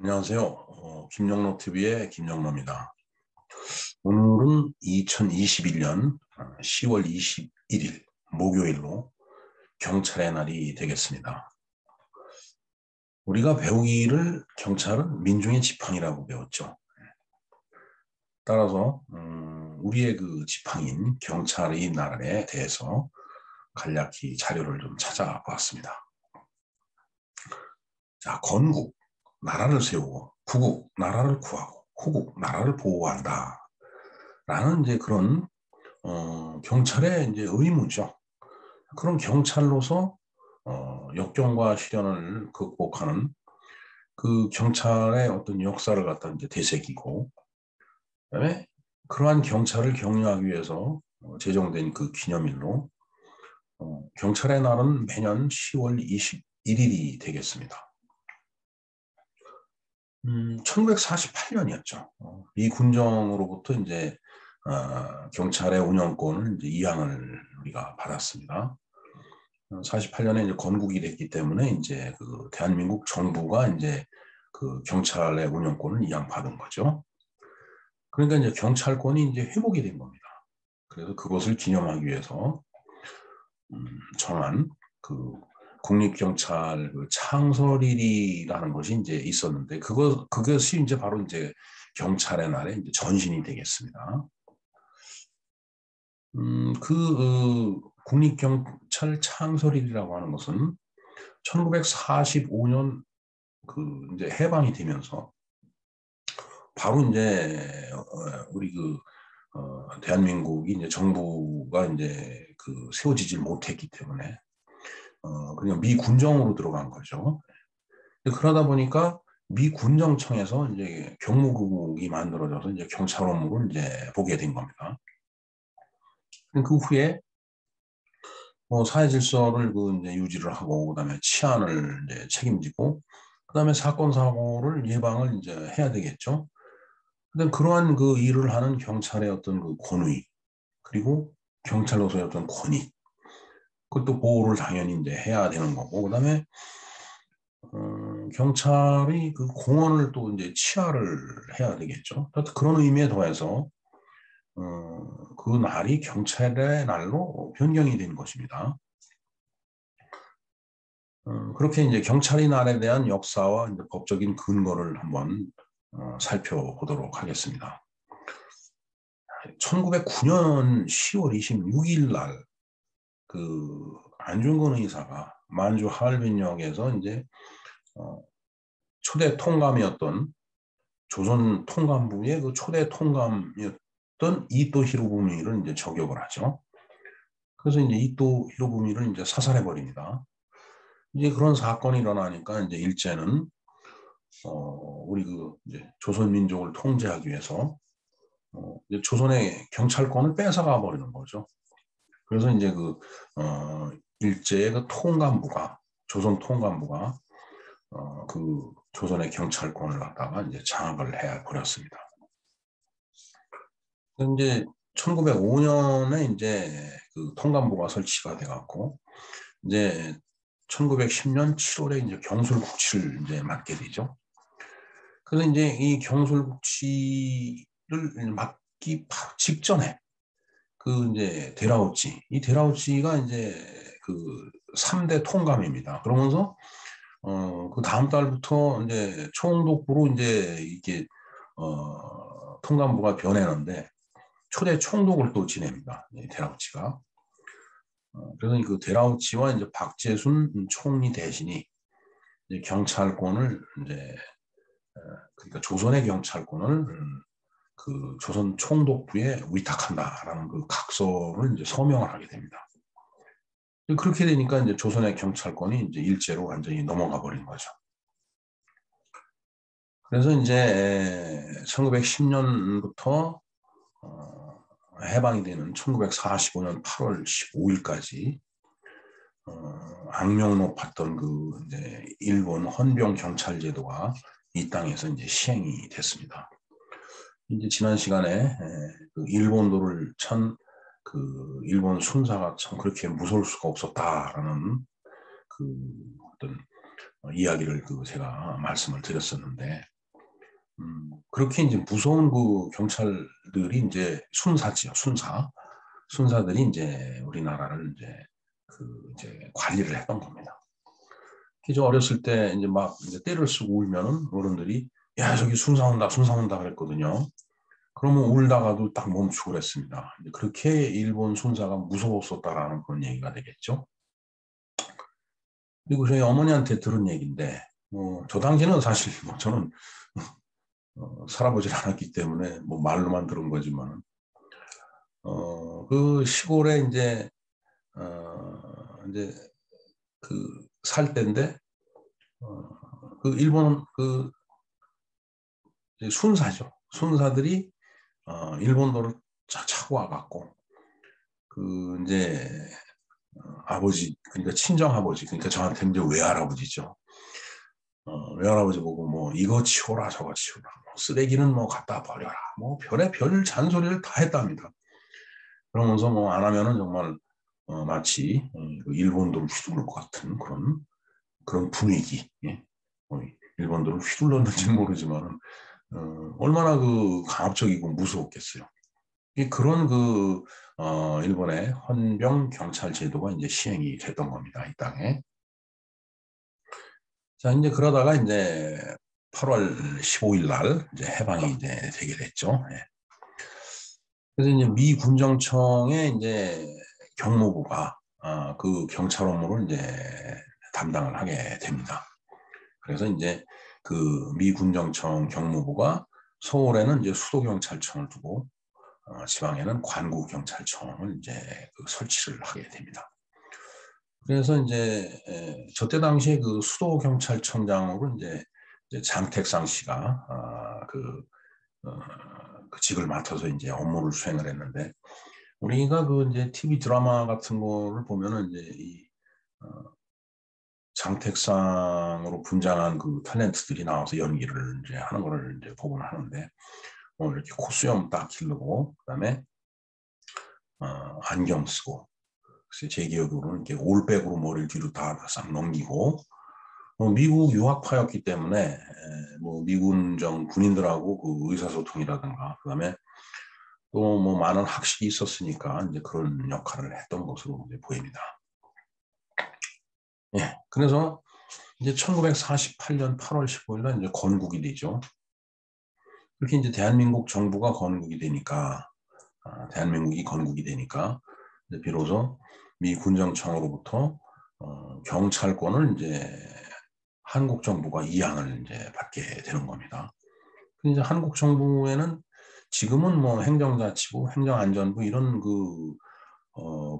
안녕하세요. 김영로 TV의 김영로입니다. 오늘은 2021년 10월 21일 목요일로 경찰의 날이 되겠습니다. 우리가 배우기를 경찰은 민중의 지팡이라고 배웠죠. 따라서 우리의 그 지팡이인 경찰의 날에 대해서 간략히 자료를 좀 찾아보았습니다. 자, 건국, 나라를 세우고, 구국, 나라를 구하고, 후국, 나라를 보호한다. 라는 이제 그런 경찰의 이제 의무죠. 그런 경찰로서 역경과 시련을 극복하는 그 경찰의 어떤 역사를 갖다 이제 되새기고, 그다음에 그러한 경찰을 격려하기 위해서 제정된 그 기념일로 경찰의 날은 매년 10월 21일이 되겠습니다. 1948년이었죠. 이 군정으로부터 이제 경찰의 운영권을 이제 이양을 우리가 받았습니다. 48년에 이제 건국이 됐기 때문에 이제 그 대한민국 정부가 이제 그 경찰의 운영권을 이양받은 거죠. 그러니까 이제 경찰권이 이제 회복이 된 겁니다. 그래서 그것을 기념하기 위해서 정한 그 국립경찰 그 창설일이라는 것이 이제 있었는데 그것이 이제 바로 이제 경찰의 날에 이제 전신이 되겠습니다. 국립경찰 창설일이라고 하는 것은 1945년 그 이제 해방이 되면서 바로 이제 우리 대한민국이 이제 정부가 이제 그 세워지질 못했기 때문에 그냥 미 군정으로 들어간 거죠. 그러다 보니까 미 군정청에서 이제 경무국이 만들어져서 이제 경찰 업무를 이제 보게 된 겁니다. 그 후에 사회 질서를 그 이제 유지를 하고 그다음에 치안을 이제 책임지고 그다음에 사건 사고를 예방을 이제 해야 되겠죠. 근데 그러한 그 일을 하는 경찰의 어떤 그 권위 그리고 경찰로서의 어떤 권위 그것도 보호를 당연히 이제 해야 되는 거고 그다음에 경찰이 그 공헌을 또 이제 치하를 해야 되겠죠. 그런 의미에 더해서 그 날이 경찰의 날로 변경이 된 것입니다. 그렇게 이제 경찰의 날에 대한 역사와 이제 법적인 근거를 한번 살펴보도록 하겠습니다. 1909년 10월 26일 날 그 안중근 의사가 만주 하얼빈역에서 이제 초대 통감이었던 조선 통감부의 그 초대 통감이었던 이토 히로부미를 이제 저격을 하죠. 그래서 이제 이토 히로부미를 이제 사살해 버립니다. 이제 그런 사건이 일어나니까 이제 일제는 우리 그 이제 조선 민족을 통제하기 위해서 이제 조선의 경찰권을 뺏어가 버리는 거죠. 그래서 이제 일제의 그 통감부가 조선 통감부가 그 조선의 경찰권을 갖다가 이제 장악을 해 버렸습니다. 이제 1905년에 이제 그 통감부가 설치가 돼갖고 이제 1910년 7월에 이제 경술국치를 이제 맡게 되죠. 그래서 이제 이 경술국치를 맡기 바로 직전에 그 이제 데라우치, 이 데라우치가 이제 그 3대 통감입니다. 그러면서 그 다음 달부터 이제 총독부로 이제 이렇게 통감부가 변했는데 초대 총독을 또 지냅니다. 데라우치가. 그래서 그 데라우치와 이제 박재순 총리 대신이 이제 경찰권을 이제 그러니까 조선의 경찰권을 그 조선 총독부에 위탁한다라는 그 각서를 이제 서명을 하게 됩니다. 그렇게 되니까 이제 조선의 경찰권이 이제 일제로 완전히 넘어가 버린 거죠. 그래서 이제 1910년부터 해방이 되는 1945년 8월 15일까지 악명 높았던 그 이제 일본 헌병 경찰 제도가 이 땅에서 이제 시행이 됐습니다. 이제 지난 시간에 그 일본도를 천 그 일본 순사가 참 그렇게 무서울 수가 없었다라는 그 어떤 이야기를 제가 말씀을 드렸었는데, 그렇게 이제 무서운 그 경찰들이 이제 순사지요, 순사. 순사들이 이제 우리나라를 이제 관리를 했던 겁니다. 저 어렸을 때 이제 막 이제 떼를 쓰고 울면은 어른들이 야, 저기 순사 온다, 순사 온다 그랬거든요. 그러면 울다가도 딱 멈추고 그랬습니다. 그렇게 일본 순사가 무서웠었다라는 그런 얘기가 되겠죠. 그리고 저희 어머니한테 들은 얘기인데, 저 당시는 사실 저는 살아보질 않았기 때문에 말로만 들은 거지만, 그 시골에 이제 그 살 때인데, 그 일본 그 순사죠. 순사들이 일본도를 쫙 차고 와갖고 그 이제 아버지, 그러니까 친정 아버지, 그러니까 저한테 이제 외할아버지죠. 외할아버지 보고 이거 치워라 저거 치워라, 쓰레기는 갖다 버려라, 별의 별 잔소리를 다 했답니다. 그러면서 안 하면은 정말 마치 그 일본도를 휘두를 것 같은 그런 분위기. 예. 일본도를 휘둘렀는지 모르지만 얼마나 그 강압적이고 무서웠겠어요. 그런 일본의 헌병 경찰 제도가 이제 시행이 됐던 겁니다, 이 땅에. 자, 이제 그러다가 이제 8월 15일 날 이제 해방이 이제 되게 됐죠. 예. 그래서 이제 미 군정청의 이제 경무부가 그 경찰 업무를 이제 담당을 하게 됩니다. 그래서 이제 그 미 군정청 경무부가 서울에는 이제 수도경찰청을 두고 지방에는 관구경찰청을 이제 설치를 하게 됩니다. 그래서 이제 저때 당시에 그 수도경찰청장으로 이제 장택상 씨가 그 직을 맡아서 이제 업무를 수행을 했는데, 우리가 그 이제 TV 드라마 같은 거를 보면은 이제 이 장택상으로 분장한 그 탤런트들이 나와서 연기를 이제 하는 거를 이제 보곤 하는데, 이렇게 콧수염 딱 기르고 그다음에 안경 쓰고, 글쎄 제 기억으로는 이렇게 올백으로 머리를 뒤로 다 싹 넘기고, 미국 유학파였기 때문에 미군정 군인들하고 그 의사소통이라든가 그다음에 또 많은 학식이 있었으니까 이제 그런 역할을 했던 것으로 이제 보입니다. 예, 그래서 이제 1948년 8월 15일 날 이제 건국이 되죠. 그렇게 이제 대한민국 정부가 건국이 되니까, 대한민국이 건국이 되니까 이제 비로소 미 군정청으로부터 경찰권을 이제 한국 정부가 이양을 이제 받게 되는 겁니다. 이제 한국 정부에는 지금은 행정자치부, 행정안전부 이런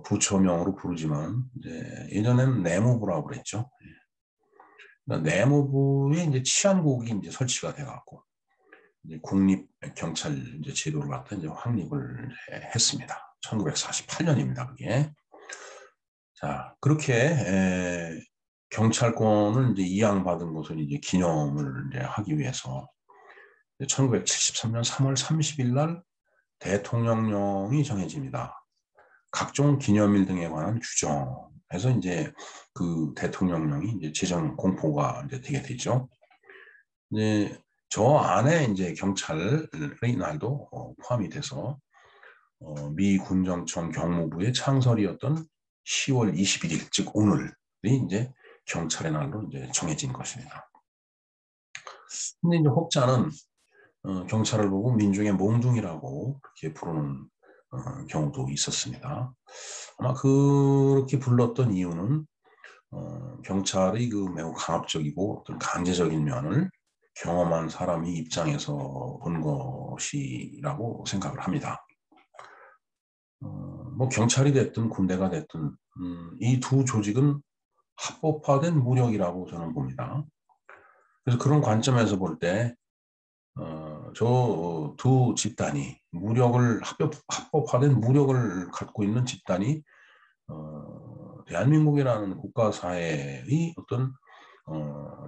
부처명으로 부르지만 이제 예전에는 내무부라고 그랬죠. 그러니까 내무부에 이제 치안국이 이제 설치가 돼갖고 이제 국립경찰 이제 제도를 갖다 이제 확립을 했습니다. 1948년입니다. 그게. 자, 그렇게 경찰권을 이제 이양받은 것을 이제 기념을 이제 하기 위해서 1973년 3월 30일 날 대통령령이 정해집니다. 각종 기념일 등에 관한 규정에서 이제 그 대통령령이 이제 제정 공포가 이제 되게 되죠. 이제 저 안에 이제 경찰의 날도 포함이 돼서 미 군정청 경무부의 창설이었던 10월 21일, 즉 오늘이 이제 경찰의 날로 이제 정해진 것입니다. 근데 이제 혹자는 경찰을 보고 민중의 몽둥이라고 그렇게 부르는 경우도 있었습니다. 아마 그렇게 불렀던 이유는 경찰의 그 매우 강압적이고 어떤 강제적인 면을 경험한 사람이 입장에서 본 것이라고 생각을 합니다. 경찰이 됐든 군대가 됐든 이 두 조직은 합법화된 무력이라고 저는 봅니다. 그래서 그런 관점에서 볼 때 저 두 집단이 합법화된 무력을 갖고 있는 집단이 대한민국이라는 국가 사회의 어떤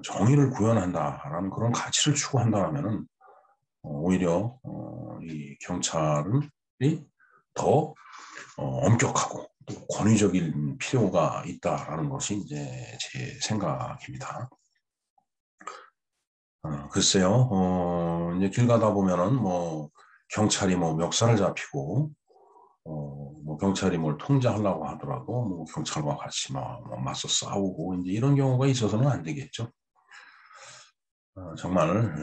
정의를 구현한다라는 그런 가치를 추구한다면은 오히려 이 경찰이 더 엄격하고 또 권위적인 필요가 있다라는 것이 이제 제 생각입니다. 글쎄요. 이제 길 가다 보면은 뭐 경찰이 뭐 멱살을 잡히고 뭐 경찰이 뭘 통제하려고 하더라도 뭐 경찰과 같이 뭐 맞서 싸우고 이제 이런 경우가 있어서는 안 되겠죠. 정말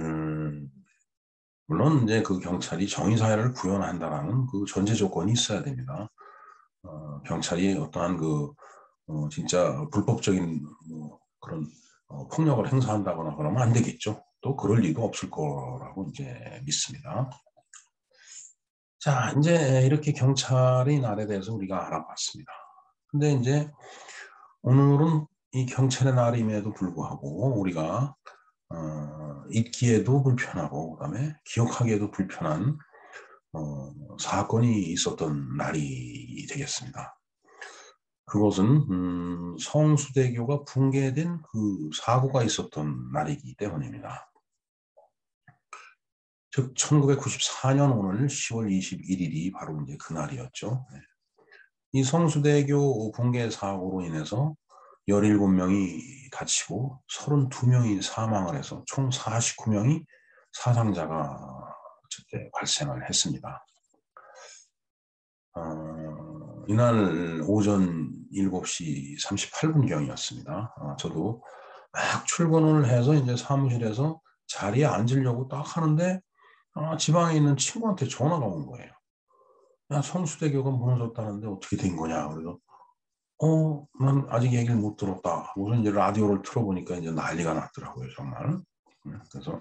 물론 이제 그 경찰이 정의사회를 구현한다라는 그 전제 조건이 있어야 됩니다. 경찰이 어떠한 그 진짜 불법적인 뭐 그런 폭력을 행사한다거나 그러면 안 되겠죠. 또 그럴 리도 없을 거라고 이제 믿습니다. 자, 이제 이렇게 경찰의 날에 대해서 우리가 알아봤습니다. 근데 이제 오늘은 이 경찰의 날임에도 불구하고 우리가 잊기에도 불편하고 그다음에 기억하기에도 불편한 사건이 있었던 날이 되겠습니다. 그것은 성수대교가 붕괴된 그 사고가 있었던 날이기 때문입니다. 즉 1994년 오늘 10월 21일이 바로 이제 그 날이었죠. 이 성수대교 붕괴 사고로 인해서 17명이 다치고 32명이 사망을 해서 총 49명이 사상자가 그때 발생을 했습니다. 이날 오전 7시 38분경이었습니다. 저도 막 출근을 해서 이제 사무실에서 자리에 앉으려고 딱 하는데 지방에 있는 친구한테 전화가 온 거예요. 야, 성수대교가 무너졌다는데 어떻게 된 거냐. 그래서 난 아직 얘기를 못 들었다. 우선 이제 라디오를 틀어보니까 이제 난리가 났더라고요, 정말. 그래서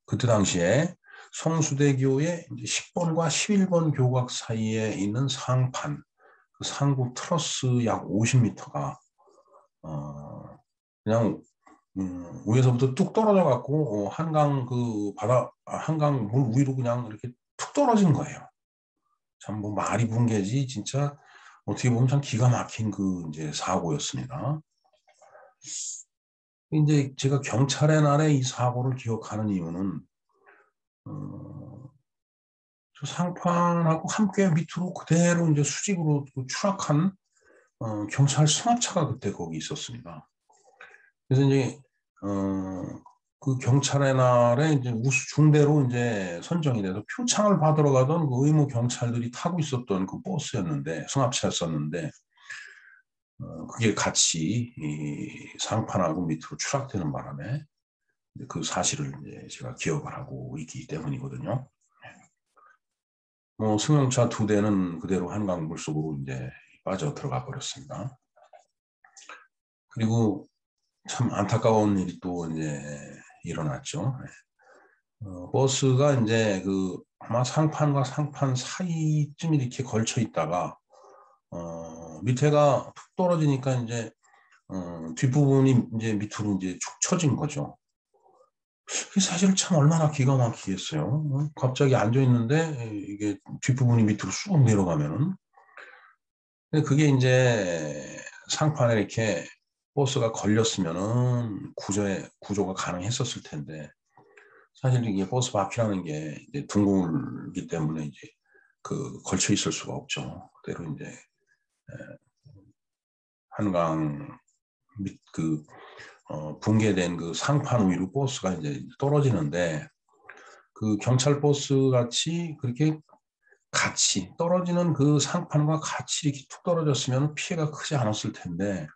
그때 당시에 성수대교의 10번과 11번 교각 사이에 있는 상판, 그 상부 트러스 약 50m가 그냥 위에서부터 뚝 떨어져 갖고 한강 그 바다 한강 물 위로 그냥 이렇게 툭 떨어진 거예요. 참 뭐 말이 붕괴지 진짜 어떻게 보면 참 기가 막힌 그 이제 사고였습니다. 이제 제가 경찰의 날에 이 사고를 기억하는 이유는 저 상판하고 함께 밑으로 그대로 이제 수직으로 추락한 경찰 승합차가 그때 거기 있었습니다. 그래서 이제 그 경찰의 날에 이제 우수 중대로 이제 선정이 돼서 표창을 받으러 가던 그 의무 경찰들이 타고 있었던 그 버스였는데 승합차였었는데 그게 같이 이 상판하고 밑으로 추락되는 바람에 그 사실을 이제 제가 기억을 하고 있기 때문이거든요. 승용차 2대는 그대로 한강 물속으로 이제 빠져 들어가 버렸습니다. 그리고 참 안타까운 일이 또 이제 일어났죠. 버스가 이제 그 아마 상판과 상판 사이쯤 이렇게 걸쳐 있다가 밑에가 툭 떨어지니까 이제 뒷부분이 이제 밑으로 이제 축 처진 거죠. 사실 참 얼마나 기가 막히겠어요. 갑자기 앉아 있는데 이게 뒷부분이 밑으로 쑥 내려가면은 그게 이제 상판에 이렇게 버스가 걸렸으면은 구조가 가능했었을 텐데 사실 이게 버스 바퀴라는 게 이제 둥글기 때문에 이제 그 걸쳐 있을 수가 없죠. 그대로 이제 한강 밑 붕괴된 그 상판 위로 버스가 이제 떨어지는데 그 경찰 버스 같이 그렇게 같이 떨어지는 그 상판과 같이 이렇게 툭 떨어졌으면 피해가 크지 않았을 텐데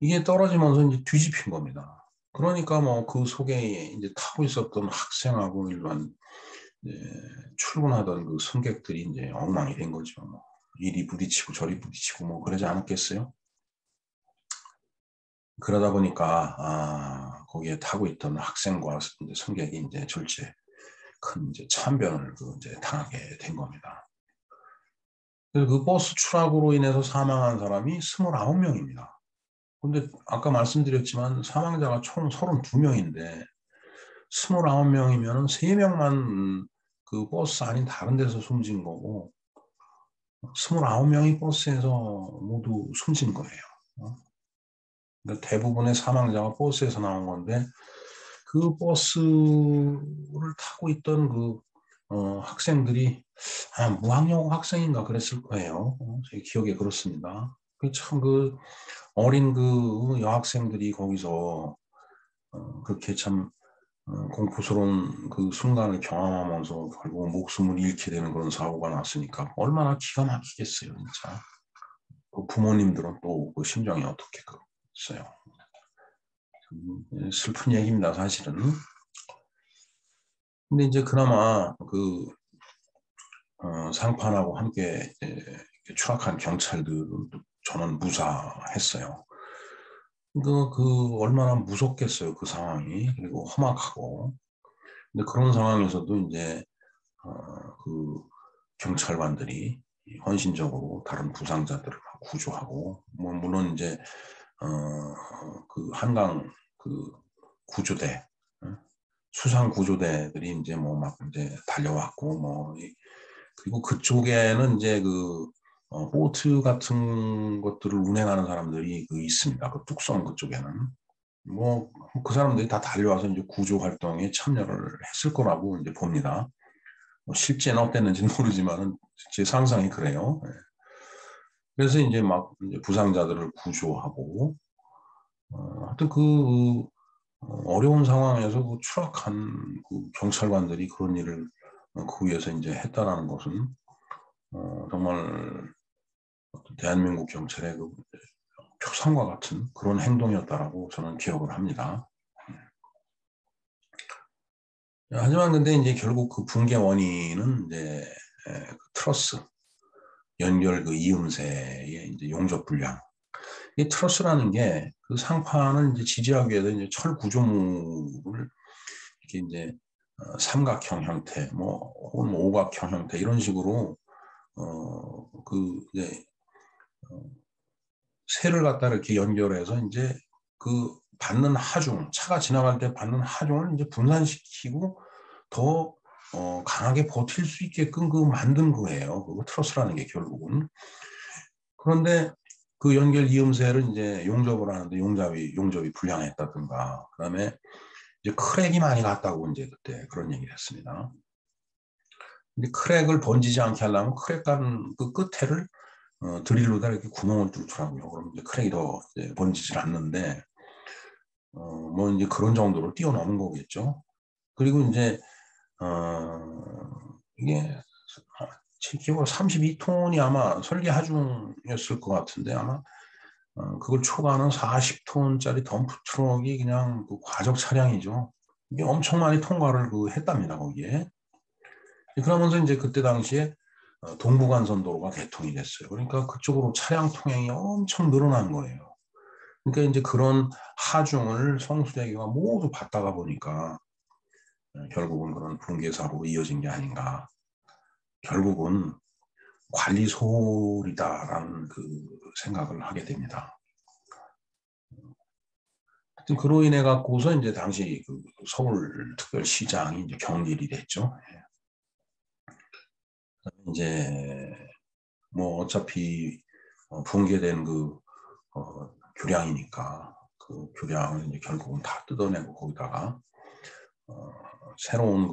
이게 떨어지면서 이제 뒤집힌 겁니다. 그러니까 뭐 그 속에 이제 타고 있었던 학생하고 일반 출근하던 그 승객들이 이제 엉망이 된 거죠. 뭐 이리 부딪히고 저리 부딪히고 뭐 그러지 않았겠어요? 그러다 보니까 거기에 타고 있던 학생과 이제 승객이 이제 절제 큰 이제 참변을 이제 당하게 된 겁니다. 그래서 그 버스 추락으로 인해서 사망한 사람이 29명입니다. 근데 아까 말씀드렸지만 사망자가 총 32명인데 29명이면은 3명만 그 버스 아닌 다른 데서 숨진 거고 29명이 버스에서 모두 숨진 거예요. 그러니까 대부분의 사망자가 버스에서 나온 건데 그 버스를 타고 있던 그 학생들이 무학여고 학생인가 그랬을 거예요. 제 기억에 그렇습니다. 참 그 어린 그 여학생들이 거기서 그렇게 참 공포스러운 그 순간을 경험하면서 결국 목숨을 잃게 되는 그런 사고가 났으니까 얼마나 기가 막히겠어요, 진짜. 그 부모님들은 또 그 심정이 어떻겠어요. 슬픈 얘기입니다, 사실은. 근데 이제 그나마 그 상판하고 함께 추락한 경찰들은 저는 무사했어요. 얼마나 무섭겠어요, 그 상황이. 그리고 험악하고. 근데 그런 상황에서도 이제, 그 경찰관들이 헌신적으로 다른 부상자들을 구조하고, 뭐, 물론 이제, 그 한강 그 구조대, 수상 구조대들이 이제 뭐 막 이제 달려왔고, 뭐, 그리고 그쪽에는 이제 보트 같은 것들을 운행하는 사람들이 있습니다. 그 뚝섬 그쪽에는. 뭐, 그 사람들이 다 달려와서 이제 구조 활동에 참여를 했을 거라고 이제 봅니다. 뭐 실제는 어땠는지는 모르지만은 제 상상이 그래요. 예. 그래서 이제 막 이제 부상자들을 구조하고, 하여튼 어려운 상황에서 그 추락한 그 경찰관들이 그런 일을 그 위에서 이제 했다라는 것은, 정말 대한민국 경찰의 그 표상과 같은 그런 행동이었다라고 저는 기억을 합니다. 하지만 근데 이제 결국 그 붕괴 원인은 이제 트러스 연결 그 이음새의 이제 용접 불량. 이 트러스라는 게 그 상판을 이제 지지하기 위해서 이제 철 구조물을 이렇게 이제 삼각형 형태, 뭐 혹은 뭐 오각형 형태 이런 식으로 이제 쇠를 갖다 이렇게 연결해서 이제 그 받는 하중, 차가 지나갈 때 받는 하중을 이제 분산시키고 더 강하게 버틸 수 있게끔 만든 거예요. 그 트러스라는 게 결국은. 그런데 그 연결 이음새를 이제 용접을 하는데 용접이 불량했다든가, 그다음에 이제 크랙이 많이 갔다고 이제 그때 그런 얘기를 했습니다. 근데 크랙을 번지지 않게 하려면 크랙 간 그 끝에를 드릴로다 이렇게 구멍을 뚫더라고요. 그럼 이제 크랙이 더 이제 번지질 않는데, 뭐 이제 그런 정도로 뛰어넘은 거겠죠. 그리고 이제, 이게 제 기억으로 32톤이 아마 설계 하중이었을 것 같은데, 아마 그걸 초과하는 40톤짜리 덤프 트럭이 그냥 그 과적 차량이죠. 이게 엄청 많이 통과를 했답니다, 거기에. 그러면서 이제 그때 당시에 동부간선도로가 개통이 됐어요. 그러니까 그쪽으로 차량 통행이 엄청 늘어난 거예요. 그러니까 이제 그런 하중을 성수대교가 모두 받다가 보니까 결국은 그런 붕괴사로 이어진 게 아닌가. 결국은 관리 소홀이다라는 그 생각을 하게 됩니다. 하여튼 그로 인해 갖고서 이제 당시 그 서울특별시장이 이제 경질이 됐죠. 이제 뭐 어차피 붕괴된 교량이니까 그 교량을 이제 결국은 다 뜯어내고 거기다가 새로운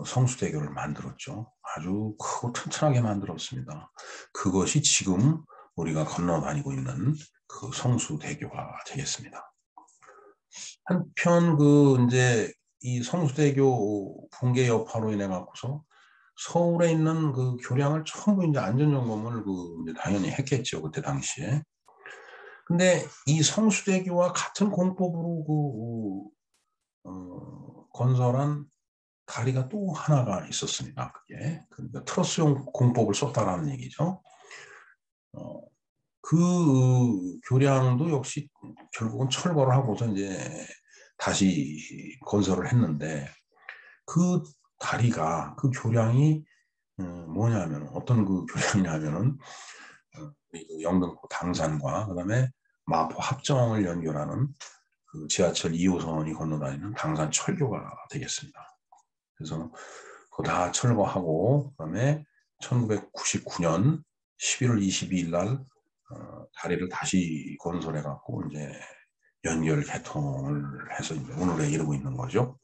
성수대교를 만들었죠. 아주 크고 튼튼하게 만들었습니다. 그것이 지금 우리가 건너다니고 있는 그 성수대교가 되겠습니다. 한편 이제 이 성수대교 붕괴 여파로 인해 갖고서 서울에 있는 그 교량을 전부 이제 안전점검을 이제 당연히 했겠죠. 그때 당시에. 근데 이 성수대교와 같은 공법으로 건설한 다리가 또 하나가 있었습니다. 그게. 그러니까 트러스용 공법을 썼다라는 얘기죠. 그 교량도 역시 결국은 철거를 하고서 이제 다시 건설을 했는데, 그 다리가, 그 교량이 뭐냐면 어떤 그 교량이냐면은 영등포 당산과 그다음에 마포 합정을 연결하는 그 지하철 2호선이 건너다니는 당산 철교가 되겠습니다. 그래서 그거 다 철거하고 그다음에 1999년 11월 22일 날 다리를 다시 건설해 갖고 이제 연결 개통을 해서 이제 오늘에 이르고 있는 거죠.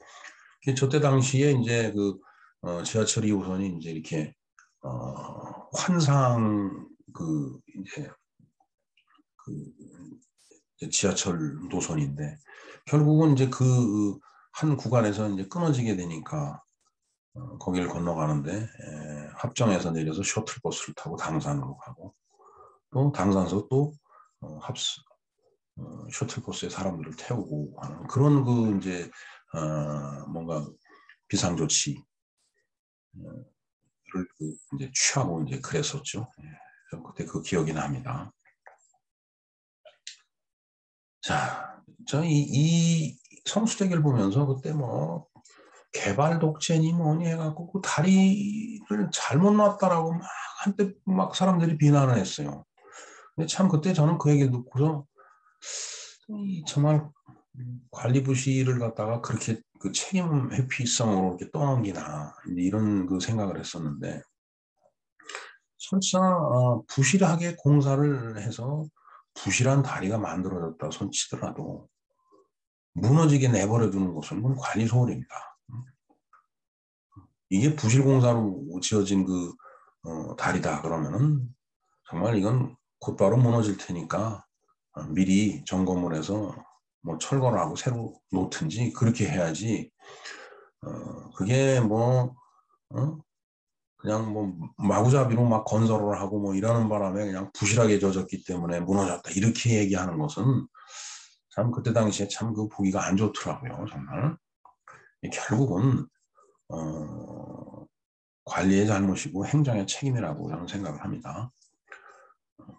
저때 당시에 이제 지하철 2호선이 이제 이렇게 환상 이제 지하철 노선인데 결국은 이제 그 한 구간에서 이제 끊어지게 되니까 거기를 건너가는데 합정에서 내려서 셔틀버스를 타고 당산으로 가고 또 당산에서 또 셔틀버스에 사람들을 태우고 하는 그런 그 이제 뭔가 비상조치를 이제 취하고 이제 그랬었죠. 그때 그 기억이 납니다. 자, 이 성수대교를 보면서 그때 뭐 개발 독재니 뭐니 해갖고 그 다리를 잘못 놨다라고 막 한때 막 사람들이 비난을 했어요. 근데 참 그때 저는 그 얘기를 듣고서 정말 관리 부실을 갖다가 그렇게 그 책임 회피성으로 이렇게 떠넘기나 이런 그 생각을 했었는데 설사 부실하게 공사를 해서 부실한 다리가 만들어졌다 손치더라도 무너지게 내버려 두는 것은 그건 관리 소홀입니다. 이게 부실 공사로 지어진 그 다리다 그러면은 정말 이건 곧바로 무너질 테니까 미리 점검을 해서 뭐 철거를 하고 새로 놓든지 그렇게 해야지 그게 뭐 그냥 뭐 마구잡이로 막 건설을 하고 뭐 이러는 바람에 그냥 부실하게 져졌기 때문에 무너졌다 이렇게 얘기하는 것은 참 그때 당시에 참 그 보기가 안 좋더라고요. 정말 결국은 관리의 잘못이고 행정의 책임이라고 저는 생각을 합니다.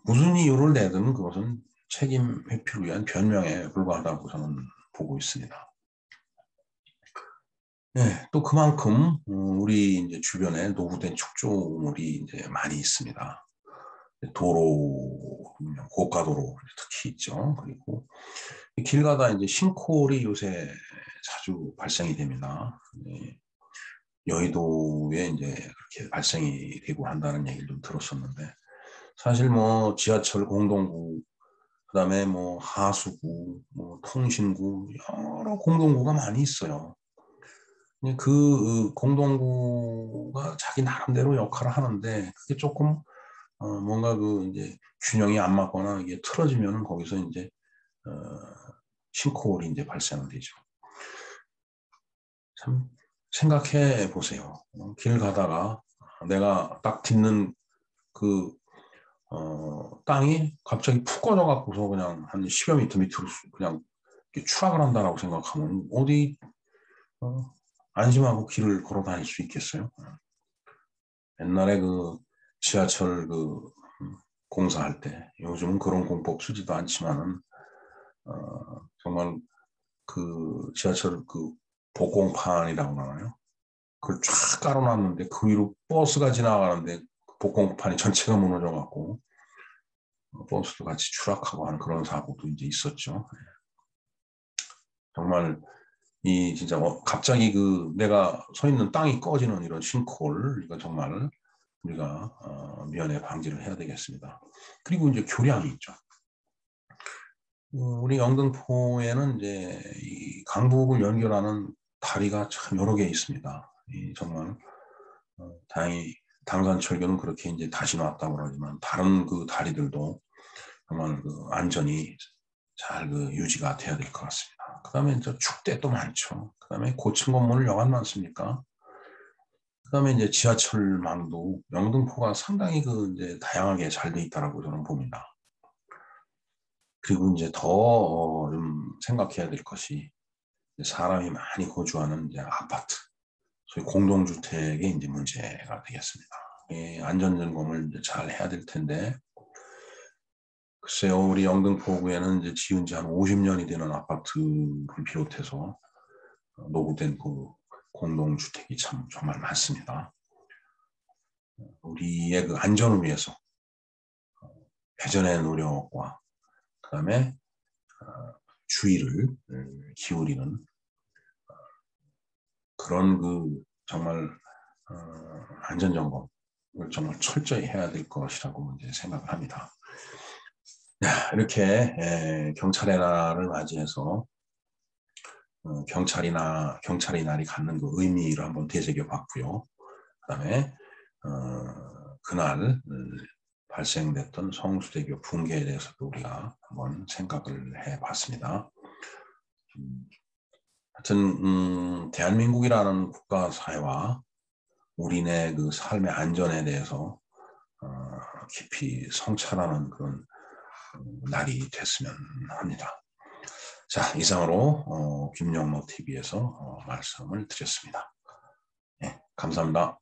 무슨 이유를 내든 그것은 책임 회피를 위한 변명에 불과하다고 저는 보고 있습니다. 네, 또 그만큼 우리 이제 주변에 노후된 축조물이 이제 많이 있습니다. 도로, 고가도로 특히 있죠. 그리고 길 가다 이제 싱크홀이 요새 자주 발생이 됩니다. 네, 여의도에 이제 그렇게 발생이 되고 한다는 얘기를 좀 들었었는데 사실 뭐 지하철 공동구 그다음에 뭐 하수구, 뭐 통신구 여러 공동구가 많이 있어요. 그 공동구가 자기 나름대로 역할을 하는데 그게 조금 뭔가 그 이제 균형이 안 맞거나 이게 틀어지면은 거기서 이제 어, 싱크홀이 이제 발생을 되죠. 참 생각해 보세요. 길 가다가 내가 딱 딛는 그 땅이 갑자기 푹 꺼져 갖고서 그냥 한 10여 미터 밑으로 그냥 추락을 한다라고 생각하면 어디 안심하고 길을 걸어 다닐 수 있겠어요? 옛날에 그 지하철 그 공사할 때 요즘은 그런 공법 쓰지도 않지만은 정말 그 지하철 그 복공판이라고 하나요? 그걸 쫙 깔아놨는데 그 위로 버스가 지나가는데 복공판이 전체가 무너져 갖고 버스도 같이 추락하고 하는 그런 사고도 이제 있었죠. 정말 이 진짜 갑자기 그 내가 서 있는 땅이 꺼지는 이런 싱크홀 이거 정말 우리가 미연에 방지를 해야 되겠습니다. 그리고 이제 교량이 있죠. 우리 영등포에는 이제 이 강북을 연결하는 다리가 참 여러 개 있습니다. 정말 다행히 당산철교는 그렇게 이제 다시 놨다고 그러지만 다른 그 다리들도 정말 그 안전이 잘 그 유지가 돼야 될 것 같습니다. 그다음에 이제 축대도 많죠. 그다음에 고층 건물을 여간 많습니까? 그다음에 이제 지하철망도 영등포가 상당히 그 이제 다양하게 잘 돼 있다라고 저는 봅니다. 그리고 이제 더 좀 생각해야 될 것이 사람이 많이 거주하는 이제 아파트, 소위 공동주택의 이제 문제가 되겠습니다. 안전점검을 이제 잘 해야 될 텐데 글쎄요, 우리 영등포구에는 이제 지은 지 한 50년이 되는 아파트를 비롯해서 노후된 그 공동주택이 참 정말 많습니다. 우리의 그 안전을 위해서 회전의 노력과 그다음에 주의를 기울이는 그런 그 정말 안전점검을 정말 철저히 해야 될 것이라고 이제 생각을 합니다. 이렇게 경찰의 날을 맞이해서 경찰의 날이 갖는 그 의미를 한번 되새겨 봤고요. 그다음에 그날 발생됐던 성수대교 붕괴에 대해서도 우리가 한번 생각을 해봤습니다. 하여튼 대한민국이라는 국가 사회와 우리네 그 삶의 안전에 대해서 깊이 성찰하는 그런 날이 됐으면 합니다. 자, 이상으로 김영로 TV에서 말씀을 드렸습니다. 네, 감사합니다.